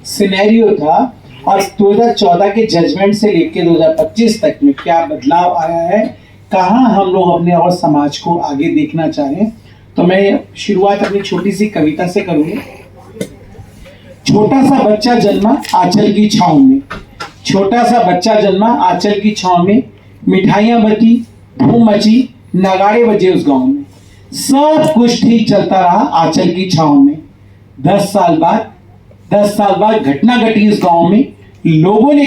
Scenario था और 2014 के जजमेंट से लेकर 2025 तक में क्या बदलाव आया है, कहाँ हम लोग अपने और समाज को आगे देखना चाहें। तो मैं शुरुआत अपनी छोटी सी कविता से करूंगी। छोटा सा बच्चा जन्मा आंचल की छांव में, छोटा सा बच्चा जन्मा आंचल की छांव में, मिठाइयां बटी, धूम मची, नगाड़े बजे उस गांव में, सब कुछ ठीक चलता रहा आंचल की छांव में। 10 साल बाद घटना घटी उस गांव में। लोगों ने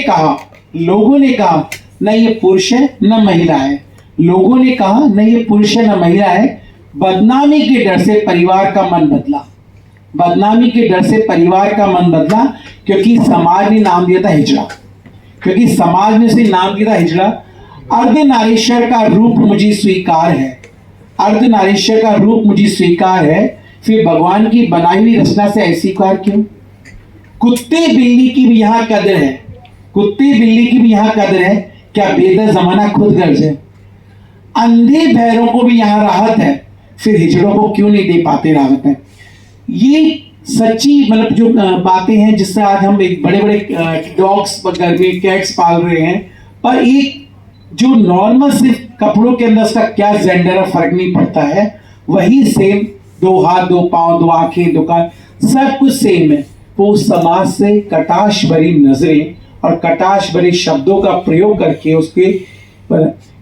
कहा न ये पुरुष है न महिला है, लोगों ने कहा न ये पुरुष है न महिला है। बदनामी के डर से परिवार का मन बदला, बदनामी के डर से परिवार का मन बदला, क्योंकि समाज ने नाम दिया था हिजड़ा, क्योंकि समाज ने उसे नाम दिया था हिजड़ा। अर्धनारीश्वर का रूप मुझे स्वीकार है, अर्धनारीश्वर का रूप मुझे स्वीकार है, फिर भगवान की बनाई हुई रचना से अस्वीकार क्यों। कुत्ते बिल्ली की भी यहाँ कदर है, कुत्ते बिल्ली की भी यहाँ कदर है, क्या बेदर जमाना खुद गर्ज है। अंधे बहरों को भी यहाँ राहत है, फिर हिजड़ों को क्यों नहीं दे पाते राहत है। ये सच्ची मतलब जो बातें हैं जिससे आज हम एक बड़े बड़े डॉग्स घर में कैट्स पाल रहे हैं, पर एक जो नॉर्मल सिर्फ कपड़ों के अंदर उसका क्या जेंडर है फर्क नहीं पड़ता है, वही सेम 2 हाथ 2 पांव 2 आंखें 2 कान सब कुछ सेम है। वो समाज से कटाश भरी नजरें और कटाश भरे शब्दों का प्रयोग करके उसके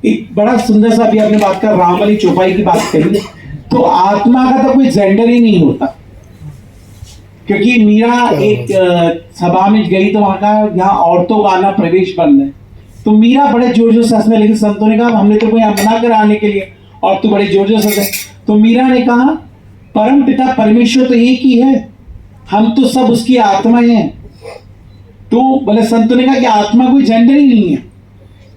एक बड़ा सुंदर सा भी आपने बात कर राम वाली चौपाई की बात करी, तो आत्मा का तो कोई जेंडर ही नहीं होता। क्योंकि मीरा एक सभा में गई तो वहां का यहाँ औरतों का आना प्रवेश बंद है, तो मीरा बड़े जोर जोर से हंसने लगी। संतों ने कहा हमने तो कोई मना कर आने के लिए और तू बड़े जोर जोर से। तो मीरा ने कहा परम पिता परमेश्वर तो एक ही है, हम तो सब उसकी आत्माएं हैं। तो बोले संतों ने कहा कि आत्मा कोई जेंडर ही नहीं है,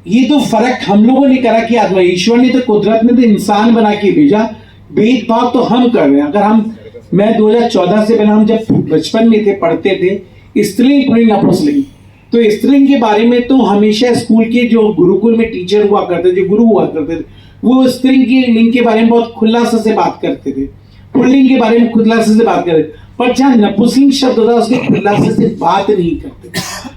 ये तो फर्क हम लोगों ने करा कि आत्मा, ईश्वर ने तो कुदरत ने तो इंसान बना के भेजा, भेदभाव तो हम कर रहे हैं। अगर हम मैं 2014 से पहले हम जब बचपन में थे पढ़ते थे स्त्रीलिंग पुल्लिंग नपुंसकलिंग, तो स्त्रीलिंग के बारे में तो हमेशा स्कूल के जो गुरुकुल में टीचर हुआ करते थे, गुरु हुआ करते थे, वो स्त्रीलिंग के लिंग के बारे में बहुत खुलासा से बात करते थे, पुल्लिंग के बारे में खुलासे से बात करते, पर जहाँ नपुंसकलिंग शब्द होता है उसके खुलासे से बात नहीं करते,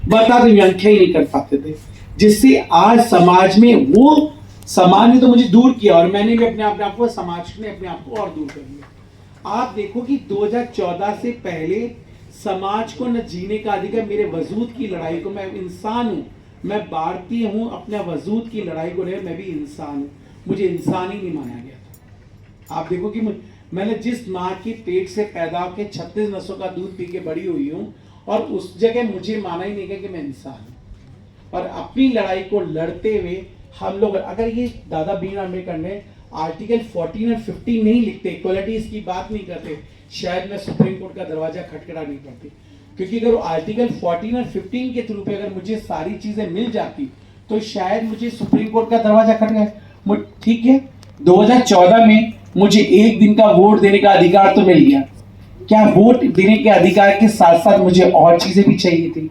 बता तो व्याख्या ही नहीं कर पाते थे, जिससे आज समाज में वो समाज ने तो मुझे दूर किया और मैंने भी अपने आप को, समाज ने अपने आप को और दूर कर लिया। आप देखो कि 2014 से पहले समाज को न जीने का अधिकार, मेरे वजूद की लड़ाई को, मैं इंसान हूँ, मैं भारतीय हूँ, अपने वजूद की लड़ाई को ले मैं भी इंसान हूँ, मुझे इंसान ही नहीं माना गया था। आप देखो कि मैंने जिस माँ के पेट से पैदा होकर 36 नसों का दूध पी के बड़ी हुई हूँ और उस जगह मुझे माना ही नहीं गया कि मैं इंसान हूँ। और अपनी लड़ाई को लड़ते हुए हम लोग, अगर ये दादा भीम अम्बेडकर ने आर्टिकल 14 और 15 नहीं लिखते, इक्वलिटीज की बात नहीं करते, शायद मैं सुप्रीम कोर्ट का दरवाजा खटखटा नहीं पड़ती। क्योंकि अगर आर्टिकल 14 और 15 के थ्रू पे अगर मुझे सारी चीजें मिल जाती तो शायद मुझे सुप्रीम कोर्ट का दरवाजा खटखटा। ठीक है, 2014 में मुझे 1 दिन का वोट देने का अधिकार तो मिल गया, क्या वोट देने के अधिकार के साथ साथ मुझे और चीजें भी चाहिए थी।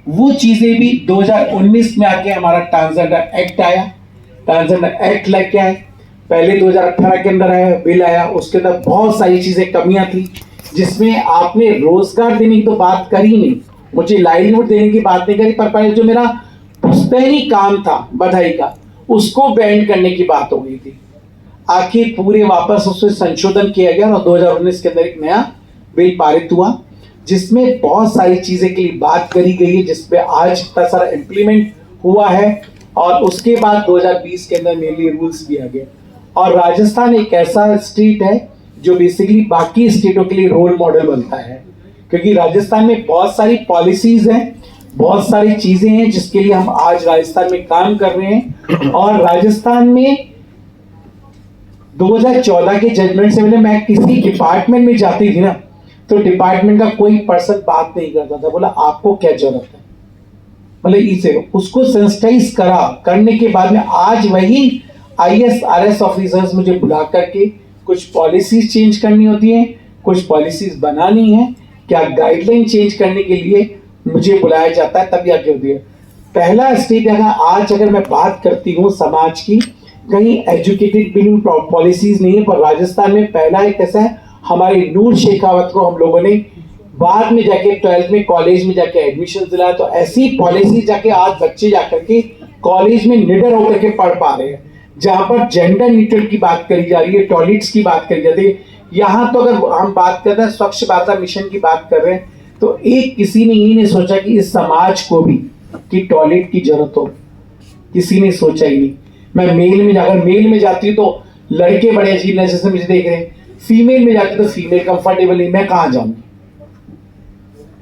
वो चीजें भी 2019 में आके हमारा ट्रांसजेंडर एक्ट आया, ट्रांसजेंडर एक्ट लेके आए, पहले 2018 के अंदर आया बिल आया, उसके अंदर बहुत सारी चीजें कमियां थी, जिसमें आपने रोजगार देने की तो बात करी नहीं, मुझे लाइवलीहुड देने की बात नहीं करी, पर पहले जो मेरा पुश्तैनी काम था बधाई का उसको बैंड करने की बात हो गई थी। आखिर पूरे वापस उसमें संशोधन किया गया और 2019 के अंदर एक नया बिल पारित हुआ जिसमें बहुत सारी चीजें के लिए बात करी गई है, जिसपे आज इतना सारा इम्प्लीमेंट हुआ है। और उसके बाद 2020 के अंदर मेनली रूल्स भी आ गए। और राजस्थान एक ऐसा स्टेट है जो बेसिकली बाकी स्टेटों के लिए रोल मॉडल बनता है, क्योंकि राजस्थान में बहुत सारी पॉलिसीज हैं, बहुत सारी चीजें हैं जिसके लिए हम आज राजस्थान में काम कर रहे हैं। और राजस्थान में 2014 के जजमेंट से पहले मैं किसी डिपार्टमेंट में जाती थी ना, तो डिपार्टमेंट का कोई पर्सन बात नहीं करता था, बोला आपको क्या जरूरत है, मतलब इसे उसको सेंसिटाइज करने के बाद में आज वही ISRS ऑफिसर्स मुझे बुला करके कुछ पॉलिसीज चेंज करनी होती हैं, कुछ पॉलिसीज बनानी है, क्या गाइडलाइन चेंज करने के लिए मुझे बुलाया जाता है, तब आगे होती है। पहला स्टेट आज अगर मैं बात करती हूँ समाज की, कहीं एजुकेटेड बिलिंग पॉलिसीज नहीं है, पर राजस्थान में पहला एक ऐसा है, हमारे नूर शेखावत को हम लोगों ने बाद में जाके 12th में कॉलेज में जाके एडमिशन दिलाया, तो ऐसी पॉलिसी जाके आज बच्चे जाकर के कॉलेज में निडर होकर के पढ़ पा रहे हैं, जहां पर जेंडर न्यूट्रल की बात करी जा रही है, टॉयलेट्स की बात करी जाती है। यहाँ तो अगर हम बात कर रहे हैं स्वच्छ भारत मिशन की बात कर रहे हैं, तो एक किसी ने ये नहीं सोचा कि इस समाज को भी कि टॉयलेट की जरूरत हो, किसी ने सोचा ही नहीं। मैं मेल में जाकर मेल में जाती हूँ तो लड़के बड़े अजीब नजर से मुझे देख रहे हैं, फीमेल में जाती तो फीमेल कंफर्टेबल नहीं, मैं कहाँ जाऊंगी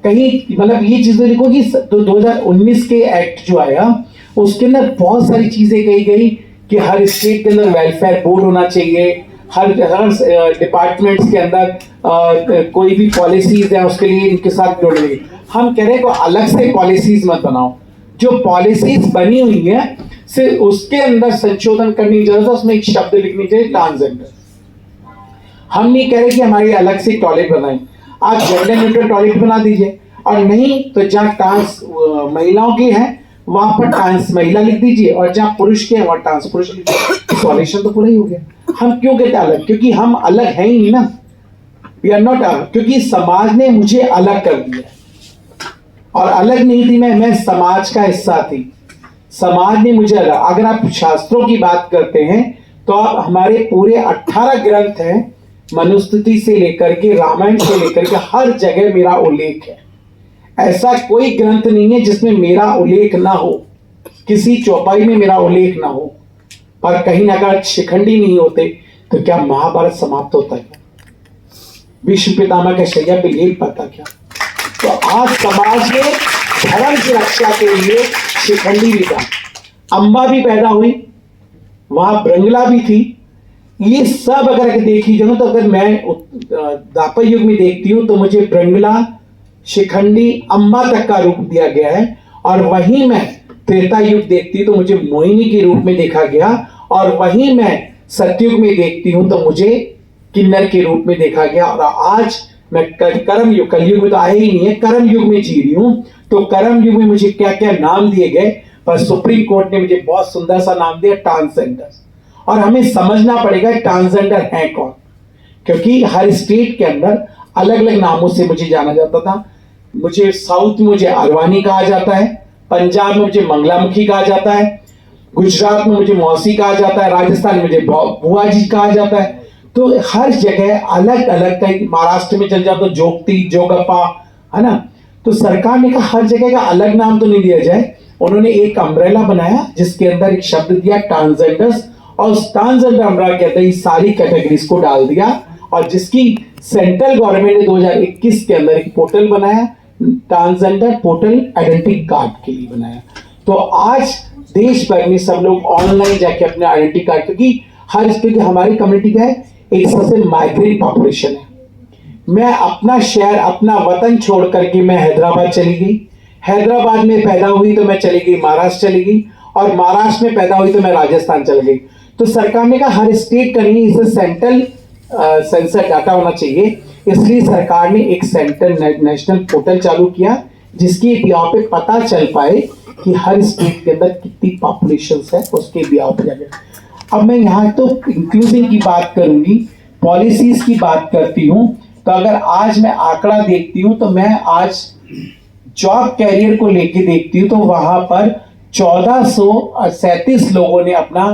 कहीं। मतलब ये चीजें देखो कि 2019 के एक्ट जो आया उसके अंदर बहुत सारी चीजें कही गई कि हर स्टेट के अंदर वेलफेयर बोर्ड होना चाहिए, हर डिपार्टमेंट्स के अंदर कोई भी पॉलिसीज है उसके लिए इनके साथ जोड़ेंगे। हम कह रहे हैं को अलग से पॉलिसीज मत बनाओ, जो पॉलिसीज बनी हुई है सिर्फ उसके अंदर संशोधन करने की जरूरत है, उसमें एक शब्द लिखनी चाहिए ट्रांसजेंडर। हम नहीं कह रहे कि हमारी अलग से टॉयलेट बनाए, आप जेंडर न्यूट्रल टॉयलेट बना दीजिए, और नहीं तो जहाँ ट्रांस महिलाओं की है वहां पर ट्रांस महिला लिख दीजिए, और जहाँ पुरुष के है वहां ट्रांस पुरुष लिख दीजिए। सॉल्यूशन तो पूरा ही हो गया। हम क्यों कहते हैं अलग? क्योंकि हम अलग हैं ही नहीं ना, वी आर नॉट अलग, क्योंकि समाज ने मुझे अलग कर दिया, और अलग नहीं थी मैं समाज का हिस्सा थी, समाज ने मुझे अलग। अगर आप शास्त्रों की बात करते हैं तो आप हमारे पूरे 18 ग्रंथ हैं, मनुस्मृति से लेकर के रामायण से लेकर के हर जगह मेरा उल्लेख है। ऐसा कोई ग्रंथ नहीं है जिसमें मेरा उल्लेख ना हो, किसी चौपाई में मेरा उल्लेख ना हो। पर कहीं ना कहीं शिखंडी नहीं होते तो क्या महाभारत समाप्त होता है? विश्व पितामह के शैया पे लेख पाता क्या? तो आज समाज ने धर्म की रक्षा के लिए शिखंडी लिखा, अम्बा भी पैदा हुई, वहां ब्रंगला भी थी। ये सब अगर देखी जाए तो अगर मैं द्वापर युग में देखती हूं तो मुझे ब्रंगला, शिखंडी, अम्बा तक का रूप दिया गया है, और वहीं मैं त्रेता युग देखती हूं तो मुझे मोहिनी के रूप में देखा गया, और वहीं मैं सतयुग में देखती हूं तो मुझे किन्नर के रूप में देखा गया। और आज मैं कर्म युग, कलयुग में तो आया ही नहीं है, कर्म युग में जी रही हूं। तो कर्म युग में मुझे क्या क्या नाम दिए गए, पर सुप्रीम कोर्ट ने मुझे बहुत सुंदर सा नाम दिया, ट्रांसजेंडर। और हमें समझना पड़ेगा ट्रांसजेंडर है कौन, क्योंकि हर स्टेट के अंदर अलग अलग नामों से मुझे जाना जाता था। मुझे साउथ में मुझे अरवानी कहा जाता है, पंजाब में मुझे मंगलामुखी कहा जाता है, गुजरात में मुझे मौसी कहा जाता है, राजस्थान में मुझे बुआ जी कहा जाता है। तो हर जगह अलग अलग, कहीं महाराष्ट्र में चल जाओ तो जोगती, जोगप्पा, है ना। तो सरकार ने कहा हर जगह का अलग नाम तो नहीं दिया जाए, उन्होंने एक अम्ब्रेला बनाया जिसके अंदर एक शब्द दिया ट्रांसजेंडर्स, और उस ट्रांसजेंडर अम्ब्रेला के अंदर सारी कैटेगरीज को डाल दिया, और जिसकी सेंट्रल गवर्नमेंट ने 2021 के अंदर एक पोर्टल बनाया, ट्रांसजेंडर पोर्टल आइडेंटिटी कार्ड के लिए बनाया। तो आज देश भर में सब लोग ऑनलाइन जाके अपने आइडेंटिटी कार्ड, क्योंकि हर स्टेट हमारी कम्युनिटी का है, एक सबसे माइग्रेंट पॉपुलेशन है। मैं अपना शहर, अपना वतन छोड़ करके मैं हैदराबाद चली गई, हैदराबाद में पैदा हुई तो मैं चली गई महाराष्ट्र चली गई, और महाराष्ट्र में पैदा हुई तो मैं राजस्थान चली गई। तो सरकार ने कहा हर स्टेट का नहीं, इसे सेंट्रल सेंसर डाटा होना चाहिए, इसलिए सरकार ने एक सेंट्रल नेशनल पोर्टल चालू किया, जिसके बिहाव पे पता चल पाए कि हर स्टेट के अंदर कितनी पॉपुलेशन है, उसके बिहाव पे जाके। अब मैं यहाँ तो इंक्लूसिव की बात करूंगी, पॉलिसीज की बात करती हूँ, तो अगर आज मैं आंकड़ा देखती हूँ तो मैं आज जॉब कैरियर को लेके देखती हूँ तो वहां पर 1437 लोगों ने अपना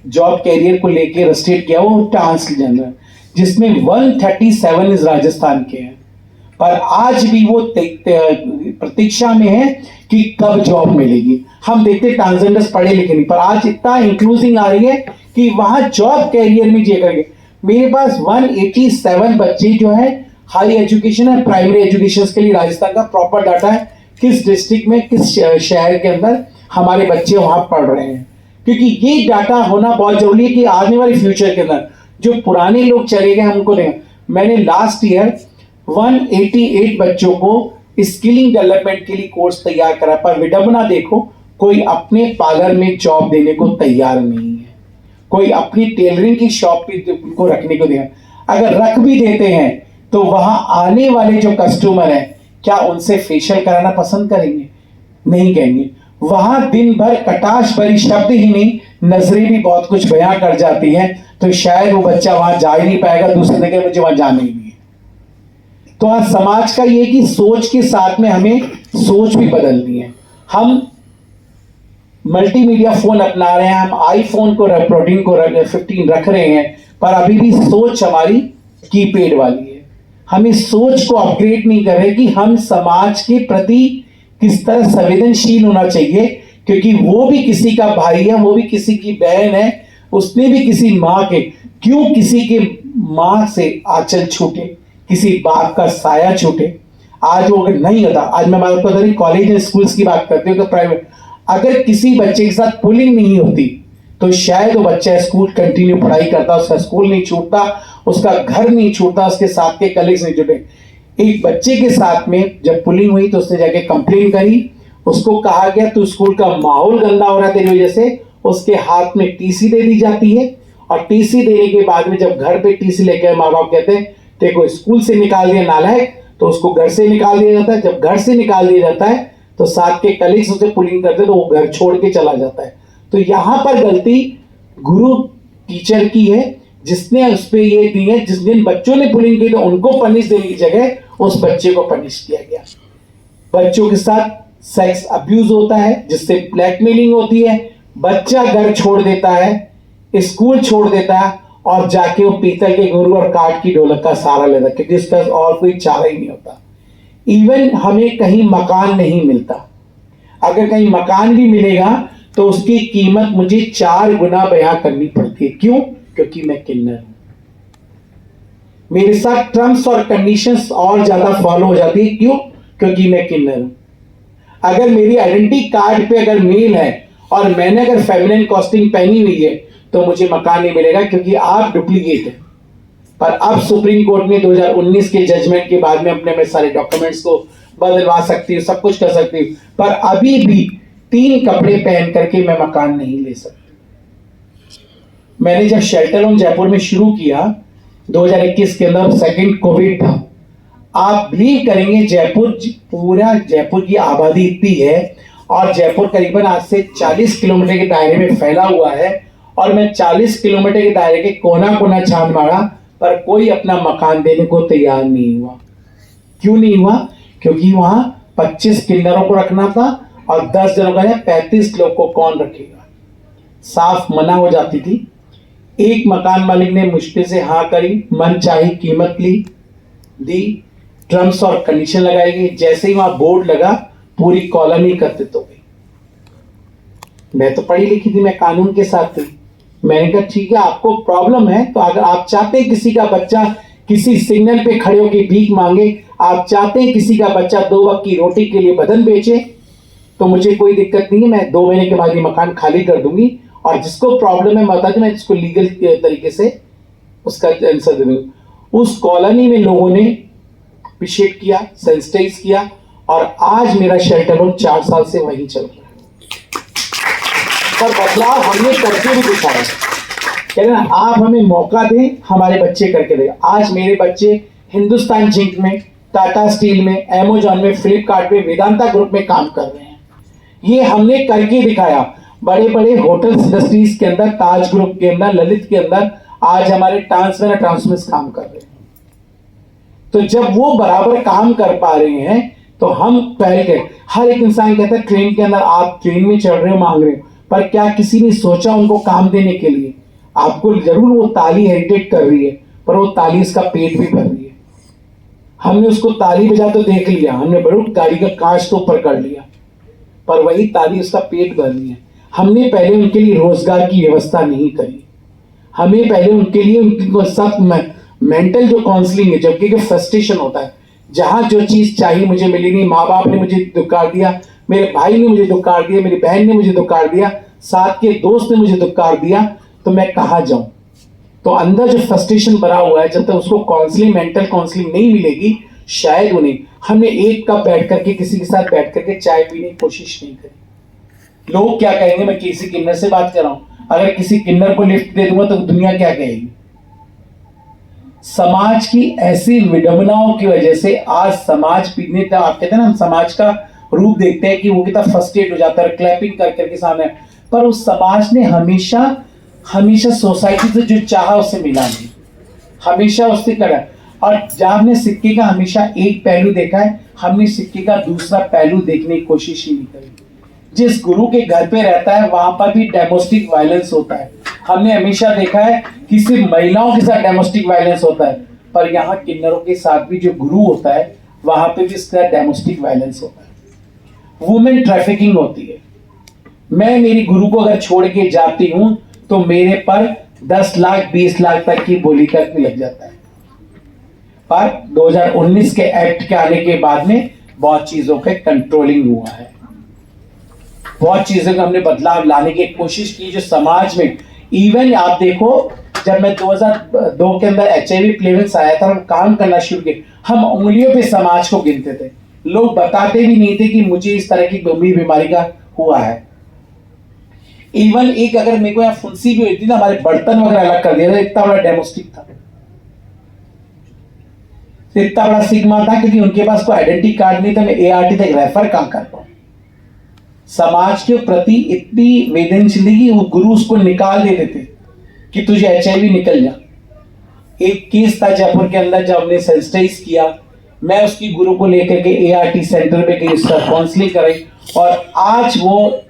जॉब कैरियर को लेके रजिस्ट्रेट किया, वो ट्रांसजेंडर, जिसमें 137 इस राजस्थान के हैं। पर आज भी वो प्रतीक्षा में है कि कब जॉब मिलेगी। हम देखते ट्रांसजेंडर्स पढ़े लिखे नहीं, पर आज इतना इंक्लूसिंग आ रही है कि वहां जॉब कैरियर में करेंगे। मेरे पास 187 बच्चे जो है हाई एजुकेशन है, प्राइमरी एजुकेशन के लिए राजस्थान का प्रॉपर डाटा है, किस डिस्ट्रिक्ट में, किस शहर के अंदर हमारे बच्चे वहां पढ़ रहे हैं, क्योंकि ये डाटा होना बहुत जरूरी है कि आने वाले फ्यूचर के अंदर जो पुराने लोग चले गए हमको दें। मैंने लास्ट ईयर 188 बच्चों को स्किलिंग डेवलपमेंट के लिए कोर्स तैयार करा, पर विडंबना देखो, कोई अपने पार्लर में जॉब देने को तैयार नहीं है, कोई अपनी टेलरिंग की शॉप पे उनको रखने को दिया। अगर रख भी देते हैं तो वहां आने वाले जो कस्टमर हैं क्या उनसे फेशियल कराना पसंद करेंगे? नहीं कहेंगे। वहां दिन भर कटाश भरी शब्द ही नहीं, नजरें भी बहुत कुछ बयां कर जाती हैं, तो शायद वो बच्चा वहां जा ही नहीं पाएगा, दूसरे जगह मुझे वहां जाना ही नहीं है। तो आज समाज का ये कि सोच के साथ में हमें सोच भी बदलनी है। हम मल्टीमीडिया फोन अपना रहे हैं, हम आईफोन को 15 रख रहे हैं, पर अभी भी सोच हमारी कीपैड वाली है। हम इस सोच को अपग्रेड नहीं कर रहे कि हम समाज के प्रति किस तरह संवेदनशील होना चाहिए, क्योंकि वो भी किसी का भाई है, वो भी किसी की बहन है, उसने भी किसी माँ के, क्यों किसी के माँ से आंचल छूटे, किसी बाप का साया छूटे। आज वो अगर नहीं होता, आज मैं बात कर रही कॉलेज स्कूल्स की बात करती हूँ कि प्राइवेट, अगर किसी बच्चे के साथ पुलिंग नहीं होती तो शायद वो बच्चा स्कूल कंटिन्यू पढ़ाई करता, उसका स्कूल नहीं छूटता, उसका घर नहीं छूटता, उसके साथ के कलीग्स नहीं छूटे। एक बच्चे के साथ में जब पुलिंग हुई तो उसने जाके कंप्लेन करी, उसको कहा गया तू स्कूल का माहौल गंदा हो रहा है तेरी वजह से, उसके हाथ में टीसी दे दी जाती है, और टीसी देने के बाद में जब घर पे टीसी लेके माँ बाप कहते हैं तेरे को स्कूल से निकाल दिया नालायक, तो उसको घर से निकाल दिया जाता है। जब घर से निकाल दिया जाता है तो साथ के कलीग्स उसे पुलिंग करते तो वो घर छोड़ के चला जाता है। तो यहां पर गलती गुरु टीचर की है, जिसने उस पर ये दी है, जिस दिन बच्चों ने पुलिंग की तो उनको पनिश देने की जगह उस बच्चे को पनिश किया गया। बच्चों के साथ सेक्स अब्यूज होता है, जिससे ब्लैकमेलिंग होती है, बच्चा घर छोड़ देता है, स्कूल छोड़ देता है, और जाके वो पीतल के गुरु और काठ की ढोलक का सहारा लेता है, क्योंकि इसका और कोई चारा ही नहीं होता। इवन हमें कहीं मकान नहीं मिलता, अगर कहीं मकान भी मिलेगा तो उसकी कीमत मुझे 4 गुना बयां करनी पड़ती है। क्यों? क्योंकि मैं किन्नर हूं। मेरे साथ टर्म्स और कंडीशंस और ज्यादा फॉलो हो जाती है। क्यों? क्योंकि मैं किन्नर हूं। अगर मेरी आइडेंटिटी कार्ड पे अगर मेल है और मैंने अगर फेमिनिन कॉस्टिंग पहनी हुई है तो मुझे मकान नहीं मिलेगा, क्योंकि आप डुप्लीकेट है। पर अब सुप्रीम कोर्ट ने 2019 के जजमेंट के बाद में अपने सारे डॉक्यूमेंट्स को बदलवा सकती हूँ, सब कुछ कर सकती हूँ, पर अभी भी 3 कपड़े पहन करके मैं मकान नहीं ले सकती। मैंने जब शेल्टर होम जयपुर में शुरू किया 2021 के अंदर, सेकंड कोविड था, आप बिलीव करेंगे जयपुर, पूरा जयपुर की आबादी इतनी है और जयपुर करीबन आज से 40 किलोमीटर के दायरे में फैला हुआ है, और मैं 40 किलोमीटर के दायरे के कोना कोना छान मारा, पर कोई अपना मकान देने को तैयार नहीं हुआ। क्यों नहीं हुआ? क्योंकि वहां 25 किन्नरों को रखना था और 10 जनों का 35 लोग को कौन रखेगा। साफ मना हो जाती थी। एक मकान मालिक ने मुश्किल से हाँ करी, मन चाही कीमत दी, टर्म्स और कंडीशन लगाई गई। जैसे ही वहां बोर्ड लगा, पूरी कॉलोनी एकत्रित हो गई। मैं तो पढ़ी लिखी थी, मैं कानून के साथ थी। मैंने कहा ठीक है, आपको प्रॉब्लम है तो अगर आप चाहते हैं किसी का बच्चा किसी सिग्नल पे खड़े होकर भीख मांगे, आप चाहते हैं किसी का बच्चा 2 वक्त की रोटी के लिए बदन बेचे, तो मुझे कोई दिक्कत नहीं है, मैं 2 महीने के बाद ये मकान खाली कर दूंगी, और जिसको प्रॉब्लम है बता दूं, मैं इसको लीगल तरीके से उसका आंसर दे दूंगी। उस कॉलोनी में लोगों ने अप्रिशिएट किया, सेंसिटाइज किया, और आज मेरा शेल्टर होम 4 साल से वहीं चल रहा है। पर बदलाव हमने करके भी दिखाया। कहते ना, आप हमें मौका दें, हमारे बच्चे करके दें। आज मेरे बच्चे हिंदुस्तान जिंक में, टाटा स्टील में, अमेजॉन में, फ्लिपकार्ट में, वेदांता ग्रुप में काम कर रहे हैं। ये हमने करके दिखाया। बड़े बड़े होटल इंडस्ट्रीज के अंदर, ताज ग्रुप के अंदर, ललित के अंदर आज हमारे ट्रांसमिस काम कर रहे हैं। तो जब वो बराबर काम कर पा रहे हैं तो हम पहल के, हर एक इंसान कहता है ट्रेन के अंदर आप ट्रेन में चढ़ रहे हो, मांग रहे हो, पर क्या किसी ने सोचा उनको काम देने के लिए? आपको जरूर वो ताली हेरिटेट कर रही है, पर वो ताली इसका पेट भी भर रही है। हमने उसको ताली बजा तो देख लिया, हमने बड़ी गाड़ी का कांच तो ऊपर कर लिया, पर वही ताली उसका पेट भर रही है। हमने पहले उनके लिए रोजगार की व्यवस्था नहीं करी। हमें पहले उनके लिए उनके साथ मेंटल जो काउंसलिंग है, जबकि फ्रस्ट्रेशन होता है, जहां जो चीज चाहिए मुझे मिली नहीं, माँ बाप ने मुझे दुकार दिया, मेरे भाई ने मुझे दुकार दिया, मेरी बहन ने मुझे दुकार दिया, साथ के दोस्त ने मुझे दुकार दिया, तो मैं कहाँ जाऊं? तो अंदर जो फ्रस्ट्रेशन भरा हुआ है, जब तक उसको काउंसलिंग, मेंटल काउंसलिंग नहीं मिलेगी, शायद उन्हें, हमने एक कप बैठ करके किसी के साथ बैठ करके चाय पीने की कोशिश नहीं करी। लोग क्या कहेंगे? मैं किसी किन्नर से बात कर रहा हूं, अगर किसी किन्नर को लिफ्ट दे दूंगा तो दुनिया क्या कहेगी? समाज की ऐसी विडंबनाओं की वजह से आज समाज पीने, आप कहते हैं ना, हम समाज का रूप देखते हैं कि वो कितना फ्रस्ट्रेट हो जाता है क्लैपिंग कर करके सामने, पर उस समाज ने हमेशा सोसाइटी से जो चाहा उससे मिला नहीं, हमेशा उससे करा। और जब आपने सिक्के का हमेशा एक पहलू देखा है, हमने सिक्के का दूसरा पहलू देखने की कोशिश ही नहीं करी। जिस गुरु के घर पे रहता है वहां पर भी डोमेस्टिक वायलेंस होता है। हमने हमेशा देखा है कि सिर्फ महिलाओं के साथ डोमेस्टिक वायलेंस होता है, पर यहाँ किन्नरों के साथ भी जो गुरु होता है वहां पे भी इसका डोमेस्टिक वायलेंस होता है। वुमेन ट्रैफिकिंग होती है। मैं मेरी गुरु को अगर छोड़ के जाती हूं तो मेरे पर 10 लाख 20 लाख तक की बोली तक भी लग जाता है। पर 2019 के एक्ट के आने के बाद में बहुत चीजों के कंट्रोलिंग हुआ है, बहुत चीजों का हमने बदलाव लाने की कोशिश की जो समाज में। इवन आप देखो, जब मैं 2002 के अंदर HIV प्लेवेंस आया था, हम काम करना शुरू किए, हम उंगलियों पे समाज को गिनते थे। लोग बताते भी नहीं थे कि मुझे इस तरह की गंभीर बीमारी का हुआ है। इवन एक अगर मेरे को यहाँ फुंसी भी हुई थी ना, हमारे बर्तन वगैरह अलग कर दिया था, इतना बड़ा डेमोस्टिक था, इतना बड़ा सिग्मा था, क्योंकि उनके पास कोई आइडेंटिटी कार्ड नहीं था। मैं ART तक रेफर कहां कर पाऊं। समाज के प्रति इतनी वेदनशील थी कि वो गुरु उसको निकाल देते थे कि तुझे HIV निकल जा। एक केस था जयपुर के अंदर, जब हमने सेंसिटाइज किया, मैं उसकी गुरु को लेकर के ART सेंटर पे गई, उसका काउंसलिंग कराई, और आज वो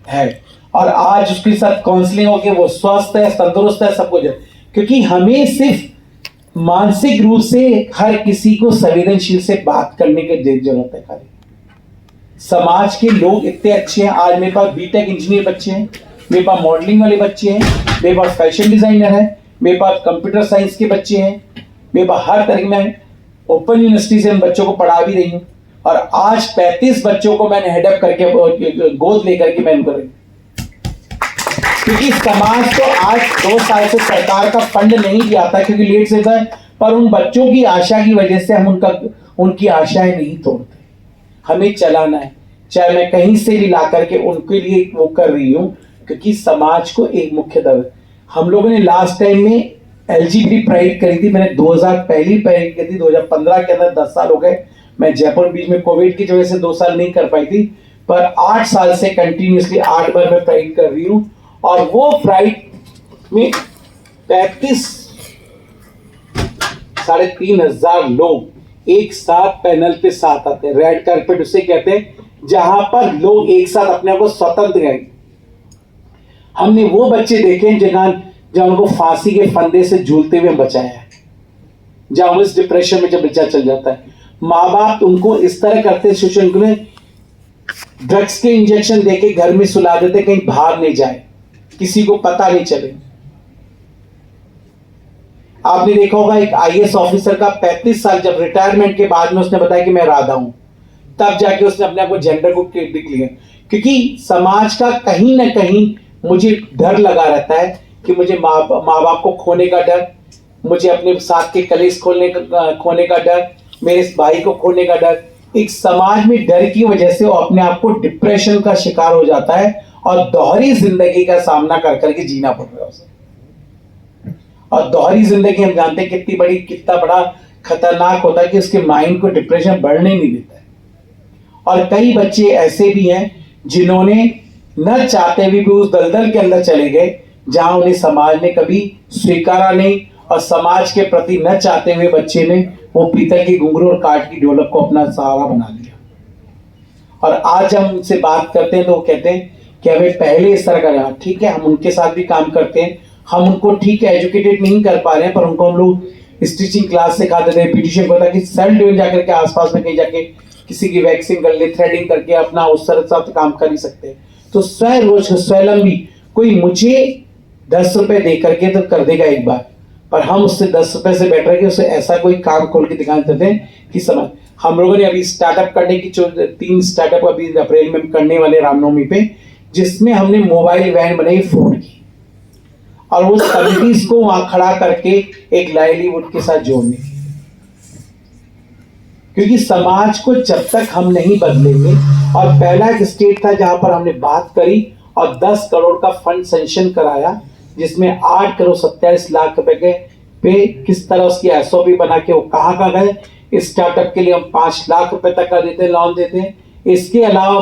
है, और आज उसके साथ काउंसलिंग होकर वो स्वस्थ है, तंदुरुस्त है, सब कुछ है। क्योंकि हमें सिर्फ मानसिक रूप से हर किसी को संवेदनशील से बात करने की जरूरत है। खाली समाज के लोग इतने अच्छे हैं। आज मेरे पास BTech इंजीनियर बच्चे हैं, मेरे पास मॉडलिंग वाले बच्चे हैं, मेरे पास फैशन डिजाइनर है, मेरे पास कंप्यूटर साइंस के बच्चे हैं, मेरे पास हर तरह में ओपन यूनिवर्सिटी से इन बच्चों को पढ़ा भी रही हूँ। और आज 35 बच्चों को मैंने हेडअप करके गोद लेकर के मैं इनको रही, क्योंकि समाज को आज 2 साल से सरकार का फंड नहीं दिया था, क्योंकि लेट से था, पर उन बच्चों की आशा की वजह से हम उनकी आशाएं नहीं तोड़ते। हमें चलाना है, चाहे मैं कहीं से भी ला करके उनके लिए वो कर रही हूँ, क्योंकि समाज को एक मुख्य दर। हम लोगों ने लास्ट टाइम में LGBT प्राइड करी थी, मैंने 2000 पहली प्राइड की थी, 2015 के अंदर 10 साल हो गए। मैं जयपुर बीच में कोविड की वजह से 2 साल नहीं कर पाई थी, पर 8 साल से कंटिन्यूसली 8 बार मैं प्राइड कर रही हूँ। और वो प्राइड में 35,500 लोग एक साथ पैनल पे साथ आते हैं। रेड कार्पेट उसे कहते हैं, जहां पर लोग एक साथ अपने आप को स्वतंत्र हैं। हमने वो बच्चे देखे जहां उनको फांसी के फंदे से झूलते हुए बचाया है, जहां उस डिप्रेशन में जब बच्चा चल जाता है, माँ बाप उनको इस तरह करते हैं, ड्रग्स के इंजेक्शन देके घर में सुला देते, कहीं बाहर नहीं जाए, किसी को पता नहीं चले। आपने देखा होगा एक IAS ऑफिसर का 35 साल जब रिटायरमेंट के बाद में उसने बताया कि मैं राधा हूं, तब जाके उसने अपने आप को जेंडर को दिख लिया। क्योंकि समाज का कहीं ना कहीं मुझे डर लगा रहता है कि मुझे माँ बाप को खोने का डर, मुझे अपने साथ के कलीग्स खोने का डर, मेरे भाई को खोने का डर। एक समाज में डर की वजह से वो अपने आप को डिप्रेशन का शिकार हो जाता है और दोहरी जिंदगी का सामना कर करके जीना पड़ रहा है उसे। और दोहरी जिंदगी हम जानते हैं कितना बड़ा खतरनाक होता है कि उसके माइंड को डिप्रेशन बढ़ने नहीं देता है। और कई बच्चे ऐसे भी हैं जिन्होंने न चाहते हुए भी उस दलदल के अंदर चले गए जहां उन्हें समाज ने कभी स्वीकारा नहीं, और समाज के प्रति न चाहते हुए बच्चे ने वो पीतल की घुंघरू और काठ की ढोलक को अपना सहारा बना लिया। और आज हम उनसे बात करते हैं तो वो कहते हैं कि हमें पहले इस तरह का, ठीक है हम उनके साथ भी काम करते हैं, हम उनको ठीक है एजुकेटेड नहीं कर पा रहे हैं, पर उनको हम लोग स्टिचिंग क्लास सिखाते थे, ब्यूटिशियन को, ताकि सेल्फ डिफेंस जाकर के आसपास में कहीं जाके किसी की वैक्सिंग कर ले, थ्रेडिंग करके अपना उस तरह साथ काम कर ही सकते हैं। तो स्वावलंबी कोई मुझे 10 रुपए दे करके तो कर देगा एक बार, पर हम उससे 10 रुपए से बेटर है कि उसे ऐसा कोई काम खोल के दिखा देते हैं कि समझ। हम लोगों ने अभी स्टार्टअप करने की 3 स्टार्टअप अभी अप्रैल में करने वाले रामनवमी पे, जिसमें हमने मोबाइल वैन बनाई फूड की, और वो कमिटीज को वहां खड़ा करके एक लाइवलीहुड के साथ जोड़ने की। क्योंकि समाज को जब तक हम नहीं बदलेंगे, और पहला एक स्टेट था जहां पर हमने बात करी और 10 करोड़ का फंड सैंक्शन कराया, जिसमें 8 करोड़ 27 लाख रुपए के पे किस तरह उसकी SOP बना के वो कहाँ गए। स्टार्टअप के लिए हम 5 लाख रुपए तक का देते हैं, लोन देते हैं। इसके अलावा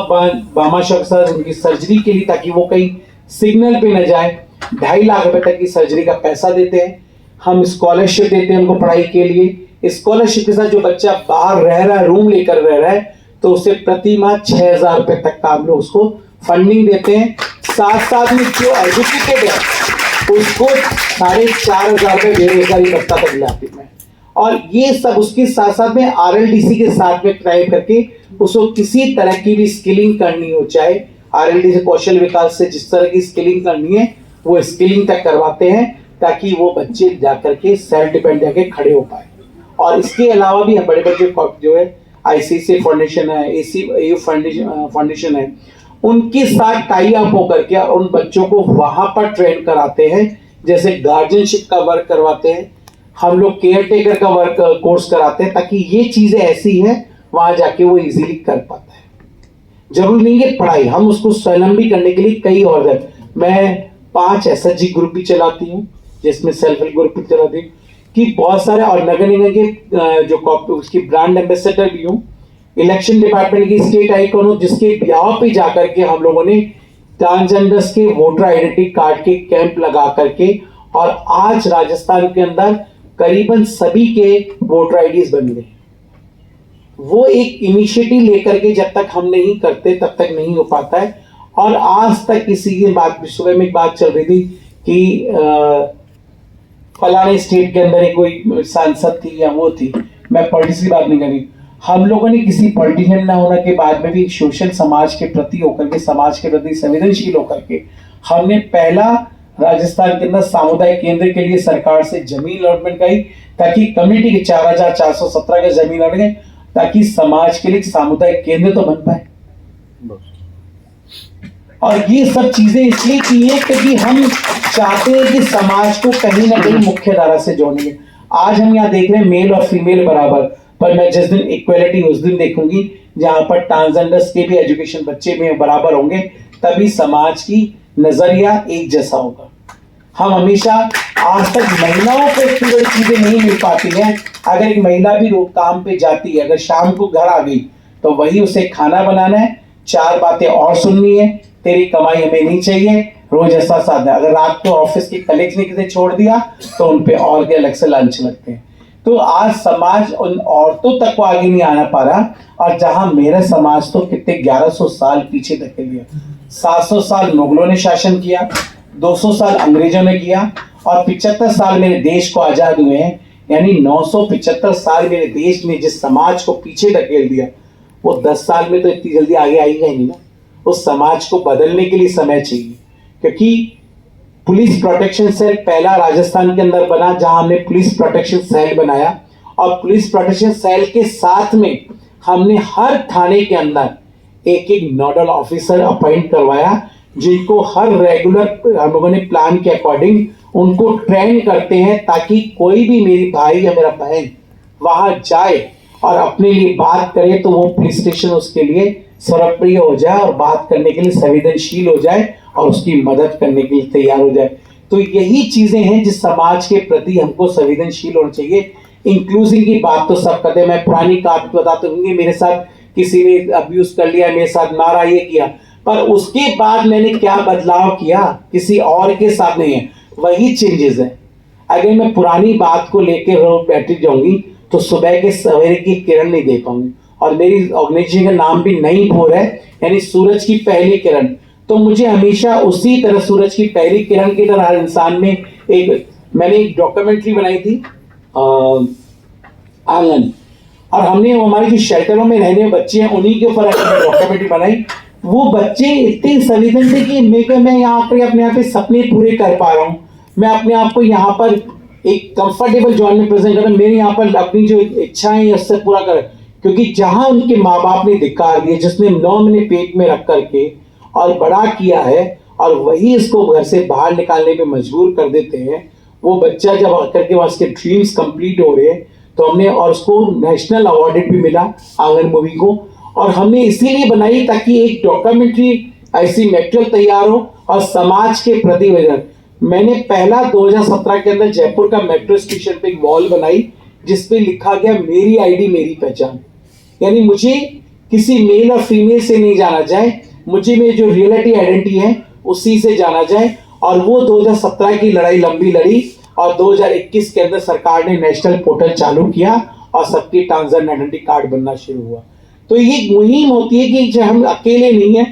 बामा शौक सर उनकी सर्जरी के लिए, ताकि वो कहीं सिग्नल पे न जाए, 2.5 लाख रुपए तक की सर्जरी का पैसा देते हैं। हम स्कॉलरशिप देते हैं उनको पढ़ाई के लिए। स्कॉलरशिप के साथ जो बच्चा बाहर रह रहा है, रूम लेकर रह रहा है, तो उसे प्रति माह 6,000 रुपए तक का हम लोग उसको फंडिंग देते हैं। साथ साथ में जो एजुकेटेड है उसको 4,500 रुपए बेरोजगारी भत्ता तक मिलाती है। और ये सब उसके साथ साथ में RLDC के साथ में क्राइम करके उसको किसी तरह की भी स्किलिंग करनी हो, चाहे RLDC कौशल विकास से जिस तरह की स्किलिंग करनी है वो स्किलिंग तक करवाते हैं, ताकि वो बच्चे जाकर के सेल्फ डिपेंड जाके खड़े हो पाए। और इसके अलावा भी बड़े बड़े जो है ICICI फाउंडेशन है, AU फाउंडेशन है, उनके साथ टाई अप होकर के उन बच्चों को वहां पर ट्रेन कराते हैं। जैसे गार्जियनशिप का वर्क करवाते हैं, हम लोग केयर टेकर का वर्क कोर्स कराते हैं, ताकि ये चीजें ऐसी हैं वहां जाके वो इजीली कर पाता है। जरूरी नहीं है पढ़ाई, हम उसको स्वावलंबी करने के लिए कई और है। मैं 5 SHG ग्रुप भी चलाती हूँ, जिसमें सेल्फ हेल्प ग्रुप भी चलाती हूँ कि बहुत सारे, और नगर निगम के जो उसकी ब्रांड एम्बेसडर भी हूँ। इलेक्शन डिपार्टमेंट की स्टेट आइकॉन हूँ, जिसके ब्याह पे जाकर के हम लोगों ने ट्रांसजेंडर्स के वोटर आइडेंटिटी कार्ड के कैंप लगा करके, और आज राजस्थान के अंदर करीबन सभी के वोटर आईडीज बन गए। वो एक इनिशिएटिव लेकर के जब तक हम नहीं करते तब तक नहीं हो पाता है। और आज तक किसी की बात, सुबह में एक बात चल रही थी कि फलाने स्टेट के अंदर एक कोई सांसद थी या वो थी, मैं पॉलिटिक्स की बात नहीं कर रही, हम लोगों ने किसी पॉलिटिशियन ना होने के बाद में भी सोशल समाज के प्रति होकर के, समाज के प्रति संवेदनशील होकर के, हमने पहला राजस्थान के अंदर सामुदायिक केंद्र के लिए सरकार से जमीन अलॉटमेंट कराई, ताकि कम्युनिटी के 4,417 के जमीन अलॉट गए, ताकि समाज के लिए सामुदायिक केंद्र तो बन पाए। और ये सब चीजें इसलिए की है क्योंकि हम चाहते हैं कि समाज को कहीं ना कहीं मुख्य धारा से जोड़ेंगे। आज हम यहाँ देख रहे हैं मेल और फीमेल बराबर, पर मैं जिस दिन इक्वलिटी उस दिन देखूंगी जहां पर ट्रांसजेंडर्स के भी एजुकेशन बच्चे में बराबर होंगे, तभी समाज की नजरिया एक जैसा होगा। हम हमेशा आज तक महिलाओं को इतनी बड़ी चीजें नहीं मिल पाती हैं। अगर एक महिला भी काम पे जाती है, अगर शाम को घर आ गई तो वही उसे खाना बनाना है, 4 बातें और सुननी है, तेरी कमाई हमें नहीं चाहिए, रोज ऐसा साधा। अगर रात को ऑफिस के कलीग्स ने किसी छोड़ दिया तो उनपे और के अलग से लंच लगते हैं। तो आज समाज उन औरतों तक को आगे नहीं आना पा रहा, और जहां मेरा समाज तो कितने 1100 साल पीछे धकेल दिया। 700 साल मुगलों ने शासन किया, 200 साल अंग्रेजों ने किया, और 75 साल मेरे देश को आजाद हुए हैं। यानी 975 साल मेरे देश ने जिस समाज को पीछे धकेल दिया, वो 10 साल में तो इतनी जल्दी आगे आएगा ही नहीं ना। उस समाज को बदलने के लिए समय चाहिए, क्योंकि पुलिस प्रोटेक्शन सेल पहला राजस्थान के अंदर बना, जहां हमने पुलिस प्रोटेक्शन सेल बनाया, और पुलिस प्रोटेक्शन सेल के साथ में हमने हर थाने के अंदर एक एक नोडल ऑफिसर अपॉइंट करवाया, जिनको हर रेगुलर हम लोगों ने प्लान के अकॉर्डिंग उनको ट्रेन करते हैं, ताकि कोई भी मेरी भाई या मेरा बहन वहां जाए और अपने लिए बात करे तो वो पुलिस स्टेशन उसके लिए सर्वप्रिय हो जाए और बात करने के लिए संवेदनशील हो जाए और उसकी मदद करने के लिए तैयार हो जाए। तो यही चीजें हैं जिस समाज के प्रति हमको संवेदनशील होना चाहिए। इंक्लूसिव की बात तो सब करते हैं। मैं पुरानी बात बताते होंगे, मेरे साथ किसी ने अब्यूज कर लिया, मेरे साथ मारा, ये किया, पर उसके बाद मैंने क्या बदलाव किया, किसी और के साथ नहीं है, वही चेंजेस है। अगर मैं पुरानी बात को लेकर बैठी जाऊंगी तो सुबह के सवेरे की किरण नहीं दे पाऊंगी। और मेरी ऑर्गेनाइजेशन का नाम भी नई भोर है, यानी सूरज की पहली किरण। तो मुझे हमेशा उसी तरह सूरज की पहली किरण की तरह हर इंसान में मैंने एक डॉक्यूमेंट्री बनाई थी आंगन, और हमने हमारे जो शेल्टरों में रहने बच्चे हैं उन्हीं के ऊपर डॉक्यूमेंट्री बनाई। वो बच्चे इतने संवेदन थे कि मैं यहाँ पर अपने आप के सपने पूरे कर पा रहा हूँ, मैं अपने आप को यहाँ पर एक कंफर्टेबल जोन में प्रेजेंट कर रहा हूँ, मेरे यहाँ पर अपनी जो इच्छाएं हैं उससे पूरा कर। क्योंकि जहां उनके माँ बाप ने धिक्कार दिया, जिसने 9 महीने पेट में रख करके और बड़ा किया है, और वही इसको घर से बाहर निकालने में मजबूर कर देते हैं, वो बच्चा जब आकर के वहां उसके ड्रीम्स कंप्लीट हो रहे हैं, तो हमने, और उसको नेशनल अवार्ड भी मिला आंगन मूवी को। और हमने इसीलिए बनाई ताकि एक डॉक्यूमेंट्री ऐसी मेटेरियल तैयार हो और समाज के प्रति वजह। मैंने पहला 2017 के अंदर जयपुर का मेट्रो स्टेशन पे एक वॉल बनाई जिसपे लिखा गया मेरी आईडी मेरी पहचान। यानी मुझे किसी मेल और फीमेल से नहीं जाना जाए, मुझे मेरी जो रियलिटी आइडेंटिटी है उसी से जाना जाए। और वो 2017 की लड़ाई लंबी लड़ी, और 2021 के अंदर सरकार ने नेशनल पोर्टल चालू किया और सबकी ट्रांसजेंडर आइडेंटिटी कार्ड बनना शुरू हुआ। तो ये मुहिम होती है कि हम अकेले नहीं है,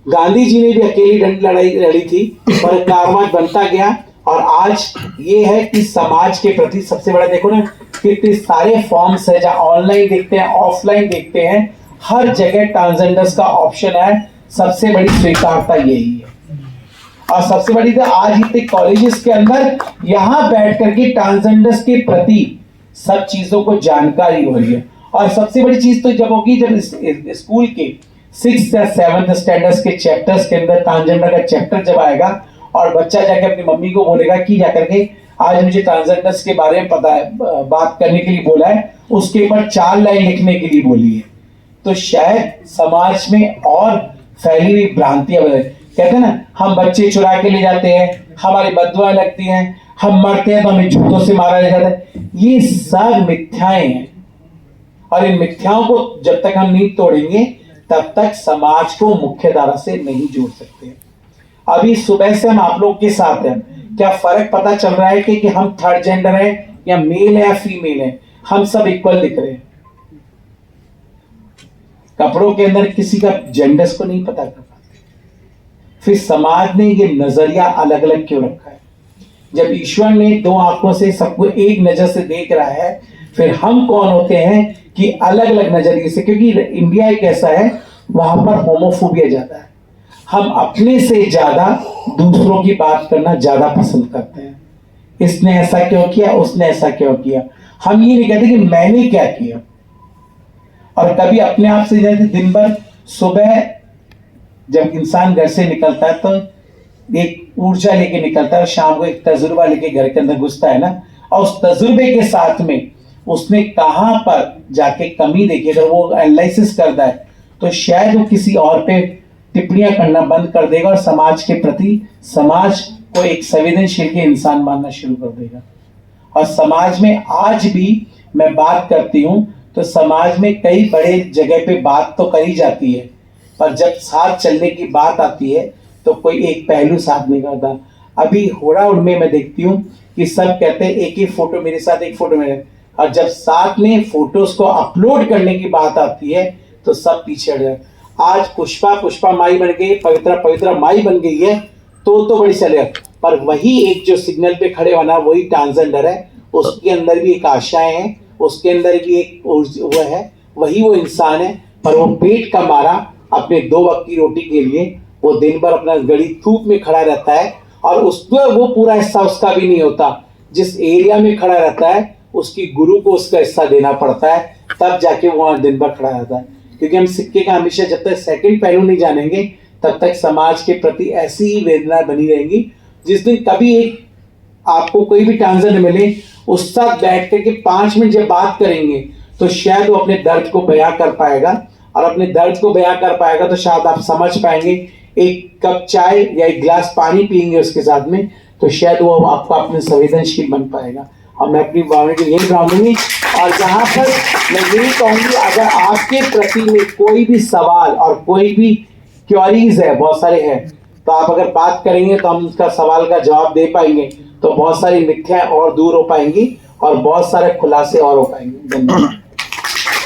गांधी जी ने भी अकेली लड़ाई लड़ी थी, पर कारवां बनता गया। और आज ये है कि समाज के प्रति सबसे बड़ा, देखो ना कितने सारे फॉर्म्स है, जहाँ ऑनलाइन देखते हैं, ऑफलाइन देखते हैं, हर जगह ट्रांसजेंडर्स का ऑप्शन है। सबसे बड़ी स्वीकारता यही है। और सबसे बड़ी तो आज इतने कॉलेजेस के अंदर यहाँ बैठ करके ट्रांसजेंडर्स के प्रति सब चीजों को जानकारी हो रही है। और सबसे बड़ी चीज तो जब होगी जब स्कूल के 6th या 7th स्टैंडर्ड्स के चैप्टर्स के अंदर ट्रांसजेंडर का चैप्टर जब आएगा और बच्चा जाके अपनी मम्मी को बोलेगा कि जाकर के आज मुझे ट्रांसजेंडर्स के बारे में पता है, बात करने के लिए बोला है, उसके ऊपर 4 लाइन लिखने के लिए बोली है, तो शायद समाज में और फैली हुई भ्रांतियां बदल। कहते हैं ना, हम बच्चे चुरा के ले जाते हैं, हमारी बददुआएं लगती हैं, हम मरते हैं तो हमें जूतों से मारा ले जाता है। ये सब मिथ्याएं हैं और इन मिथ्याओं को जब तक हम नहीं तोड़ेंगे तब तक समाज को मुख्य धारा से नहीं जोड़ सकते। अभी सुबह से हम आप लोग के साथ हैं, क्या फर्क पता चल रहा है कि हम थर्ड जेंडर है या मेल है या फीमेल है? हम सब इक्वल दिख रहे हैं। कपड़ों के अंदर किसी का जेंडर्स को नहीं पता कर पाते। फिर समाज ने ये नजरिया अलग अलग क्यों रखा है? जब ईश्वर ने 2 आंखों से सबको एक नजर से देख रहा है, फिर हम कौन होते हैं कि अलग अलग नजरिए से? क्योंकि इंडिया एक ऐसा है वहां पर होमोफोबिया ज्यादा है। हम अपने से ज्यादा दूसरों की बात करना ज्यादा पसंद करते हैं। इसने ऐसा क्यों किया, उसने ऐसा क्यों किया। हम ये नहीं कहते कि मैंने क्या किया। और कभी अपने आप से जैसे दिन भर सुबह जब इंसान घर से निकलता है तो एक ऊर्जा लेके निकलता है और शाम को एक तजुर्बा लेके घर के अंदर घुसता है ना, और उस तजुर्बे के साथ में उसने कहां पर जाके कमी देखी, अगर वो एनालिसिस करता है तो शायद वो किसी और पे टिप्पणियां करना बंद कर देगा और समाज के प्रति समाज को एक संवेदनशील के इंसान मानना शुरू कर देगा। और समाज में आज भी मैं बात करती हूं तो समाज में कई बड़े जगह पे बात तो करी जाती है, पर जब साथ चलने की बात आती है तो कोई एक पहलू साथ नहीं करता। अभी होड़ा में मैं देखती हूँ कि सब कहते हैं एक ही फोटो मेरे साथ, एक फोटो मेरे, और जब साथ में फोटोज को अपलोड करने की बात आती है तो सब पीछे हट जाए। आज पुष्पा माई बन गई, पवित्रा माई बन गई है तो बड़ी चले, पर वही एक जो सिग्नल पे खड़े होना वही ट्रांसजेंडर है, उसके अंदर भी एक आशाएं हैं, उसके अंदर भी एक वो है, वही वो इंसान है, पर वो पेट का मारा अपने 2 वक्त की रोटी के लिए वो दिन भर अपना गड़ी धूप में खड़ा रहता है और उसमें वो पूरा हिस्सा उसका भी नहीं होता। जिस एरिया में खड़ा रहता है उसकी गुरु को उसका हिस्सा देना पड़ता है, तब जाके वो वहां दिन भर खड़ा रहता है। क्योंकि हम सिक्के का हमेशा जब तक सेकंड पहलू नहीं जानेंगे तब तक समाज के प्रति ऐसी ही वेदना बनी रहेंगी। जिस दिन कभी एक आपको कोई भी ट्रांसजेंडर मिले, उस साथ बैठ कर के 5 मिनट जब बात करेंगे तो शायद वो अपने दर्द को बयां कर पाएगा, और अपने दर्द को बयां कर पाएगा तो शायद आप समझ पाएंगे। एक कप चाय या एक गिलास पानी पिएंगे उसके साथ में तो शायद वो आपका अपने संवेदनशील बन पाएगा। और मैं अपनी बाउंड्री यही बांधूंगी। और जहां पर मैं यही कहूंगी, अगर आपके प्रति में कोई भी सवाल और कोई भी क्वेरीज है, बहुत सारे हैं, तो आप अगर बात करेंगे तो हम उसका सवाल का जवाब दे पाएंगे, तो बहुत सारी मिथ्याएं और दूर हो पाएंगी और बहुत सारे खुलासे और हो पाएंगे। धन्यवाद।